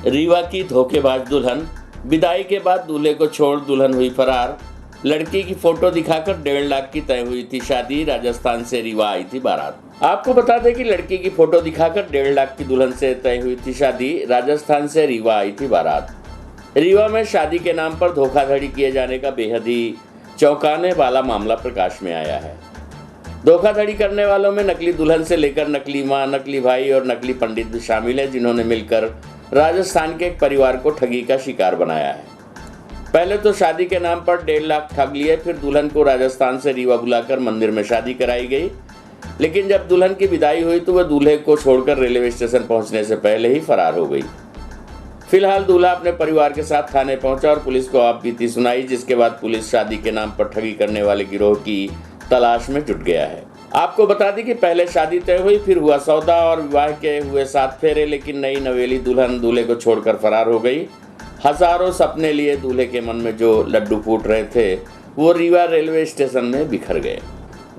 रीवा की धोखेबाज दुल्हन, विदाई के बाद दूल्हे को छोड़ दुल्हन हुई फरार। लड़की की फोटो दिखाकर 1.5 लाख की तय हुई थी शादी। राजस्थान से रीवा आई थी बारात। आपको बता दें कि लड़की की फोटो दिखाकर 1.5 लाख की दुल्हन से तय हुई थी शादी। राजस्थान से रीवा आई थी बारात। रीवा में शादी के नाम पर धोखाधड़ी किए जाने का बेहद ही चौंकाने वाला मामला प्रकाश में आया है। धोखाधड़ी करने वालों में नकली दुल्हन से लेकर नकली मां, नकली भाई और नकली पंडित भी शामिल है, जिन्होंने मिलकर राजस्थान के एक परिवार को ठगी का शिकार बनाया है। पहले तो शादी के नाम पर 1.5 लाख ठग लिए, फिर दुल्हन को राजस्थान से रीवा बुलाकर मंदिर में शादी कराई गई। लेकिन जब दुल्हन की विदाई हुई तो वह दूल्हे को छोड़कर रेलवे स्टेशन पहुंचने से पहले ही फरार हो गई। फिलहाल दूल्हा अपने परिवार के साथ थाने पहुंचा और पुलिस को आपबीती सुनाई, जिसके बाद पुलिस शादी के नाम पर ठगी करने वाले गिरोह की तलाश में जुट गया है। आपको बता दें कि पहले शादी तय हुई, फिर हुआ सौदा और विवाह के हुए 7 फेरे, लेकिन नई नवेली दुल्हन दूल्हे को छोड़कर फरार हो गई। हजारों सपने लिए दूल्हे के मन में जो लड्डू फूट रहे थे वो रीवा रेलवे स्टेशन में बिखर गए।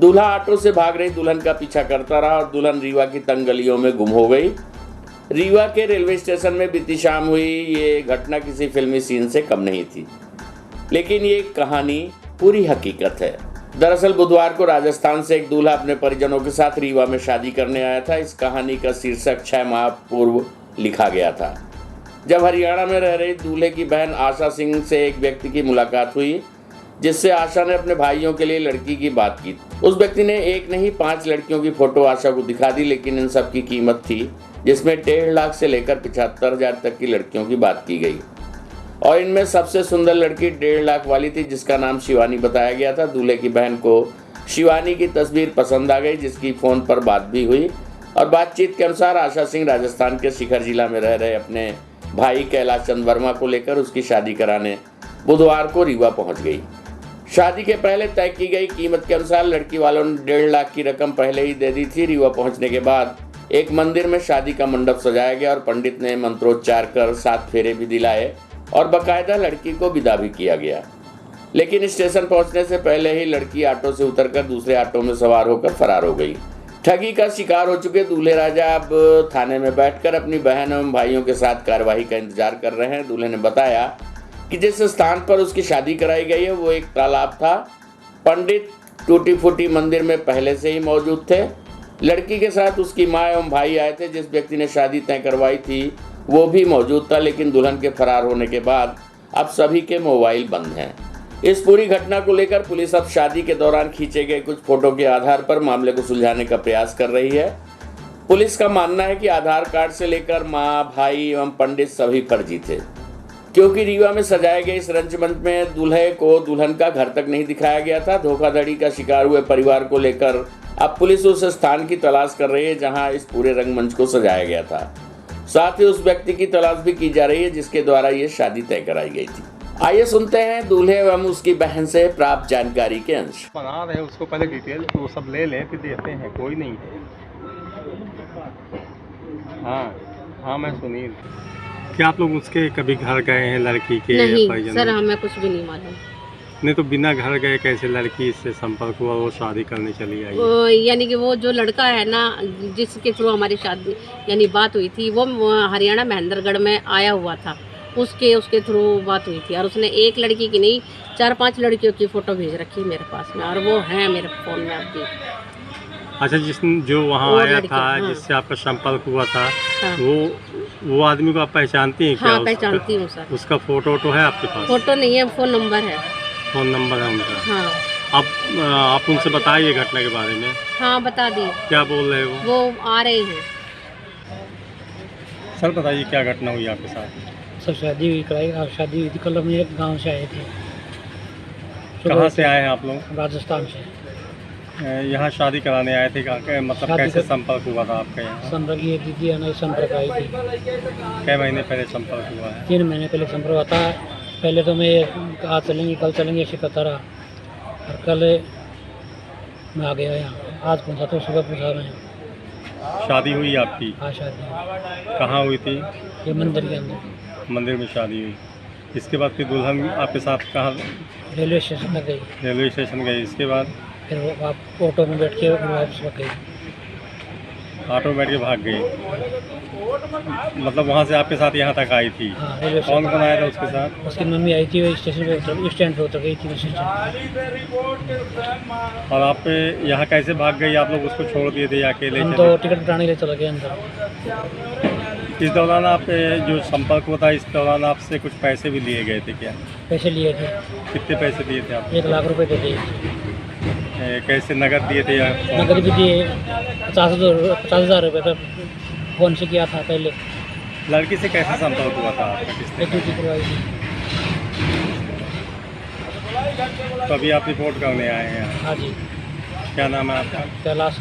दूल्हा ऑटो से भाग रही दुल्हन का पीछा करता रहा और दुल्हन रीवा की तंग गलियों में गुम हो गई। रीवा के रेलवे स्टेशन में बीती शाम हुई ये घटना किसी फिल्मी सीन से कम नहीं थी, लेकिन ये कहानी पूरी हकीकत है। दरअसल बुधवार को राजस्थान से एक दूल्हा अपने परिजनों के साथ रीवा में शादी करने आया था। इस कहानी का शीर्षक 6 माह पूर्व लिखा गया था, जब हरियाणा में रह रही दूल्हे की बहन आशा सिंह से एक व्यक्ति की मुलाकात हुई, जिससे आशा ने अपने भाइयों के लिए लड़की की बात की। उस व्यक्ति ने एक नहीं 5 लड़कियों की फोटो आशा को दिखा दी, लेकिन इन सब की कीमत थी, जिसमें 1.5 लाख से लेकर 75,000 तक की लड़कियों की बात की गई। और इनमें सबसे सुंदर लड़की 1.5 लाख वाली थी, जिसका नाम शिवानी बताया गया था। दूल्हे की बहन को शिवानी की तस्वीर पसंद आ गई, जिसकी फ़ोन पर बात भी हुई और बातचीत के अनुसार आशा सिंह राजस्थान के शिखर जिला में रह रहे अपने भाई कैलाश चंद वर्मा को लेकर उसकी शादी कराने बुधवार को रीवा पहुंच गई। शादी के पहले तय की गई कीमत के अनुसार लड़की वालों ने 1.5 लाख की रकम पहले ही दे दी थी। रीवा पहुंचने के बाद एक मंदिर में शादी का मंडप सजाया गया और पंडित ने मंत्रोच्चार कर 7 फेरे भी दिलाए और बाकायदा लड़की को विदा भी किया गया। लेकिन स्टेशन पहुंचने से पहले ही लड़की ऑटो से उतरकर दूसरे ऑटो में सवार होकर फरार हो गई। ठगी का शिकार हो चुके दूल्हे राजा अब थाने में बैठकर अपनी बहन एवं भाइयों के साथ कार्यवाही का इंतजार कर रहे हैं। दूल्हे ने बताया कि जिस स्थान पर उसकी शादी कराई गई है वो एक तालाब था। पंडित टूटी फूटी मंदिर में पहले से ही मौजूद थे। लड़की के साथ उसकी माँ एवं भाई आए थे। जिस व्यक्ति ने शादी तय करवाई थी वो भी मौजूद था, लेकिन दुल्हन के फरार होने के बाद अब सभी के मोबाइल बंद हैं। इस पूरी घटना को लेकर पुलिस अब शादी के दौरान खींचे गए कुछ फोटो के आधार पर मामले को सुलझाने का प्रयास कर रही है। पुलिस का मानना है कि आधार कार्ड से लेकर माँ, भाई एवं पंडित सभी फर्जी थे, क्योंकि रीवा में सजाए गए इस रंगमंच में दूल्हे को दुल्हन का घर तक नहीं दिखाया गया था। धोखाधड़ी का शिकार हुए परिवार को लेकर अब पुलिस उस स्थान की तलाश कर रही है जहां इस पूरे रंगमंच को सजाया गया था। साथ ही उस व्यक्ति की तलाश भी की जा रही है जिसके द्वारा ये शादी तय कराई गई थी। आइए सुनते हैं दूल्हे एवं उसकी बहन से प्राप्त जानकारी के अंश। बना रहे उसको पहले डिटेल तो सब ले लें फिर देते हैं, कोई नहीं है। हाँ मैं सुनील। क्या आप लोग उसके कभी घर गए हैं लड़की के? नहीं सर, हमें कुछ भी नहीं मालूम। नहीं तो बिना घर गए कैसे लड़की से संपर्क हुआ, वो शादी करने चली आई? यानी कि वो जो लड़का है ना जिसके थ्रू हमारी शादी यानी बात हुई थी, वो हरियाणा महेंद्रगढ़ में आया हुआ था। उसके थ्रू बात हुई थी और उसने एक लड़की की नहीं 4-5 लड़कियों की फ़ोटो भेज रखी है मेरे पास में, और वो है मेरे फ़ोन में अब भी। अच्छा, जो वहाँ आया था, हाँ। जिससे आपका संपर्क हुआ था, हाँ। वो आदमी को आप पहचानती हैं क्या? हाँ पहचानती हूँ सर। उसका फ़ोटो है आपके पास? फ़ोटो नहीं है, फ़ोन नंबर है। फ़ोन नंबर है उनका? हाँ। आप उनसे बताइए घटना के बारे में। हाँ बता दी। क्या बोल रहे हो? वो आ रहे हैं। सर बताइए क्या घटना हुई आपके साथ? सर शादी हुई शादी हुई थी कल। हम एक गाँव से आए थे। कहाँ से आए हैं आप लोग? राजस्थान से। यहाँ शादी कराने आए थे? मतलब कैसे संपर्क हुआ था आपका यहाँ? संपर्क ये दीदी है ना, संपर्क आई थी। कई महीने पहले संपर्क हुआ है? 3 महीने पहले संपर्क हुआ था। पहले तो मैं आज चलेंगे कल चलेंगे ऐसे करता रहा, और कल मैं आ गया यहाँ। आज पहुँचा तो सुबह पहुँचा मैं। शादी हुई आपकी? हाँ शादी। कहाँ हुई थी? ये मंदिर के अंदर। मंदिर में शादी हुई। इसके बाद फिर दुल्हन आपके साथ कहाँ? रेलवे स्टेशन में गई। रेलवे स्टेशन गई। इसके बाद फिर वो आप ऑटो में बैठ के वापस गई। ऑटो में बैठ के भाग गई। मतलब वहाँ से आपके साथ यहाँ तक आई थी? हाँ रेलवे कौन स्टेशन। कौन आया था उसके साथ? उसकी मम्मी आई थी, वो स्टेशन पे स्टैंड पे उतर गई थी बस स्टैंड। और आप यहाँ कैसे भाग गई? आप लोग उसको छोड़ दिए थे या अकेले हम चले? तो टिकट कटाने के लिए चले गए अंदर। इस दौरान आप जो संपर्क हुआ था, इस दौरान आपसे कुछ पैसे भी लिए गए थे क्या? पैसे लिए थे, कितने पैसे दिए थे आप? 1 लाख रुपए दे दिए। कैसे नगद दिए थे या नकद भी दिए, 50,000 रुपये पे फोन से किया था पहले। लड़की से कैसे संपर्क हुआ था आपका? किस एक ड्यूटी करवाई थी। तो अभी आप रिपोर्ट करने आए हैं? हाँ जी, क्या नाम है आपका? कैलाश